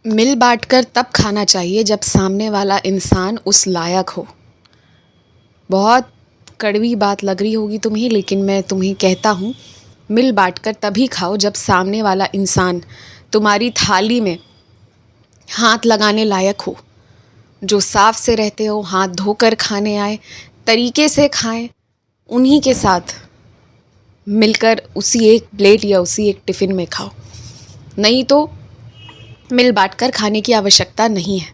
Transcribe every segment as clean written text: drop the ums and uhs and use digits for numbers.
मिल बाँटकर तब खाना चाहिए जब सामने वाला इंसान उस लायक हो। बहुत कड़वी बात लग रही होगी तुम्हें, लेकिन मैं तुम्हें कहता हूँ, मिल बाँटकर तभी खाओ जब सामने वाला इंसान तुम्हारी थाली में हाथ लगाने लायक हो। जो साफ से रहते हो, हाथ धोकर खाने आए, तरीके से खाएं, उन्हीं के साथ मिलकर उसी एक प्लेट या उसी एक टिफ़िन में खाओ। नहीं तो मिल बाँटकर खाने की आवश्यकता नहीं है।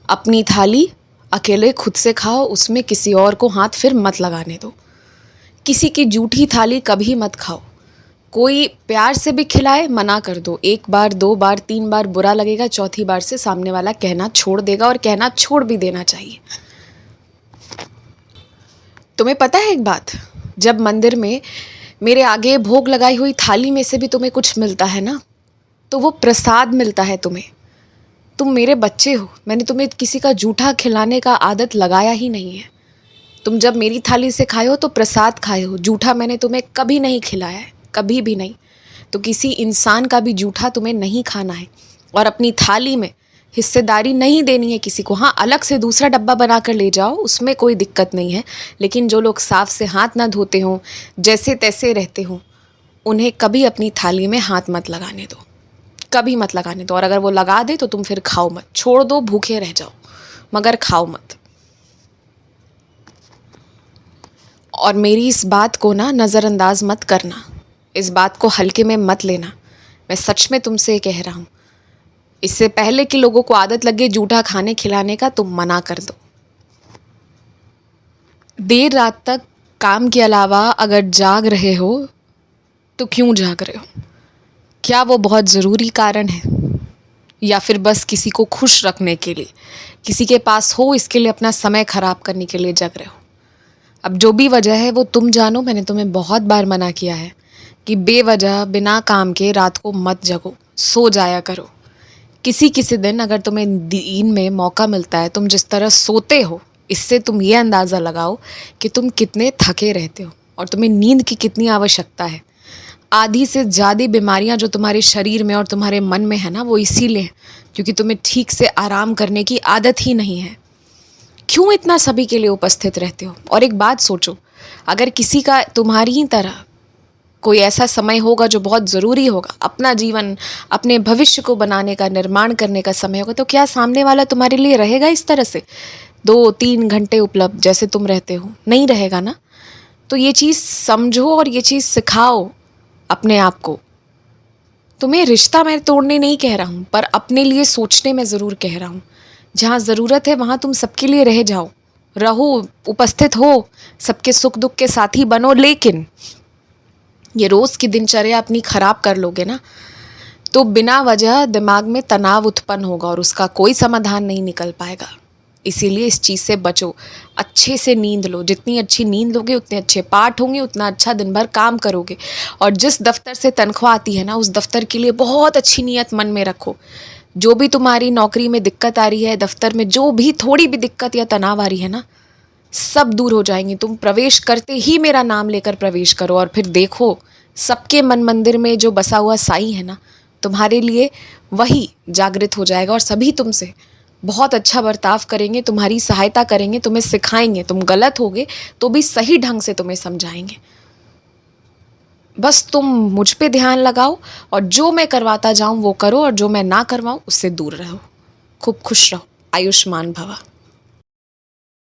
अपनी थाली अकेले खुद से खाओ, उसमें किसी और को हाथ फिर मत लगाने दो। किसी की जूठी थाली कभी मत खाओ। कोई प्यार से भी खिलाए, मना कर दो। 1 बार, 2 बार, 3 बार बुरा लगेगा, चौथी बार से सामने वाला कहना छोड़ देगा, और कहना छोड़ भी देना चाहिए। तुम्हें पता है एक बात, जब मंदिर में मेरे आगे भोग लगाई हुई थाली में से भी तुम्हें कुछ मिलता है ना, तो वो प्रसाद मिलता है तुम्हें। तुम मेरे बच्चे हो, मैंने तुम्हें किसी का जूठा खिलाने का आदत लगाया ही नहीं है। तुम जब मेरी थाली से खाए हो तो प्रसाद खाए हो, जूठा मैंने तुम्हें कभी नहीं खिलाया है, कभी भी नहीं। तो किसी इंसान का भी जूठा तुम्हें नहीं खाना है, और अपनी थाली में हिस्सेदारी नहीं देनी है किसी को। हाँ, अलग से दूसरा डब्बा बना कर ले जाओ, उसमें कोई दिक्कत नहीं है। लेकिन जो लोग साफ से हाथ ना धोते हों, जैसे तैसे रहते हों, उन्हें कभी अपनी थाली में हाथ मत लगाने दो, कभी मत लगाने दो। और अगर वो लगा दे तो तुम फिर खाओ मत, छोड़ दो, भूखे रह जाओ, मगर खाओ मत। और मेरी इस बात को ना नज़रअंदाज मत करना, इस बात को हल्के में मत लेना। मैं सच में तुमसे कह रहा हूँ, इससे पहले कि लोगों को आदत लगे जूठा खाने खिलाने का, तुम मना कर दो। देर रात तक काम के अलावा अगर जाग रहे हो तो क्यों जाग रहे हो? क्या वो बहुत ज़रूरी कारण है, या फिर बस किसी को खुश रखने के लिए, किसी के पास हो इसके लिए, अपना समय ख़राब करने के लिए जग रहे हो? अब जो भी वजह है वो तुम जानो। मैंने तुम्हें बहुत बार मना किया है कि बेवजह बिना काम के रात को मत जगो, सो जाया करो। किसी किसी दिन अगर तुम्हें दिन में मौका मिलता है, तुम जिस तरह सोते हो, इससे तुम ये अंदाज़ा लगाओ कि तुम कितने थके रहते हो और तुम्हें नींद की कितनी आवश्यकता है। आधी से ज़्यादा बीमारियां जो तुम्हारे शरीर में और तुम्हारे मन में है ना, वो इसीलिए है क्योंकि तुम्हें ठीक से आराम करने की आदत ही नहीं है। क्यों इतना सभी के लिए उपस्थित रहते हो? और एक बात सोचो, अगर किसी का तुम्हारी ही तरह कोई ऐसा समय होगा जो बहुत ज़रूरी होगा, अपना जीवन, अपने भविष्य को बनाने का, निर्माण करने का समय होगा, तो क्या सामने वाला तुम्हारे लिए रहेगा इस तरह से 2-3 घंटे उपलब्ध जैसे तुम रहते हो? नहीं रहेगा ना। तो ये चीज़ समझो और ये चीज़ सिखाओ अपने आप को। तुम्हें रिश्ता मैं तोड़ने नहीं कह रहा हूँ, पर अपने लिए सोचने में ज़रूर कह रहा हूँ। जहाँ ज़रूरत है वहाँ तुम सबके लिए रह जाओ, रहो, उपस्थित हो, सबके सुख दुख के साथी बनो। लेकिन ये रोज़ की दिनचर्या अपनी ख़राब कर लोगे ना, तो बिना वजह दिमाग में तनाव उत्पन्न होगा और उसका कोई समाधान नहीं निकल पाएगा। इसीलिए इस चीज़ से बचो, अच्छे से नींद लो। जितनी अच्छी नींद लोगे उतने अच्छे पाठ होंगे, उतना अच्छा दिन भर काम करोगे। और जिस दफ्तर से तनख्वाह आती है ना, उस दफ्तर के लिए बहुत अच्छी नीयत मन में रखो। जो भी तुम्हारी नौकरी में दिक्कत आ रही है, दफ्तर में जो भी थोड़ी भी दिक्कत या तनाव आ रही है ना, सब दूर हो जाएंगी। तुम प्रवेश करते ही मेरा नाम लेकर प्रवेश करो, और फिर देखो सबके मन मंदिर में जो बसा हुआ साईं है ना, तुम्हारे लिए वही जागृत हो जाएगा और सभी तुमसे बहुत अच्छा बर्ताव करेंगे, तुम्हारी सहायता करेंगे, तुम्हें सिखाएंगे। तुम गलत होगे तो भी सही ढंग से तुम्हें समझाएंगे। बस तुम मुझ पे ध्यान लगाओ, और जो मैं करवाता जाऊं वो करो, और जो मैं ना करवाऊं उससे दूर रहो। खूब खुश रहो। आयुष्मान भवा।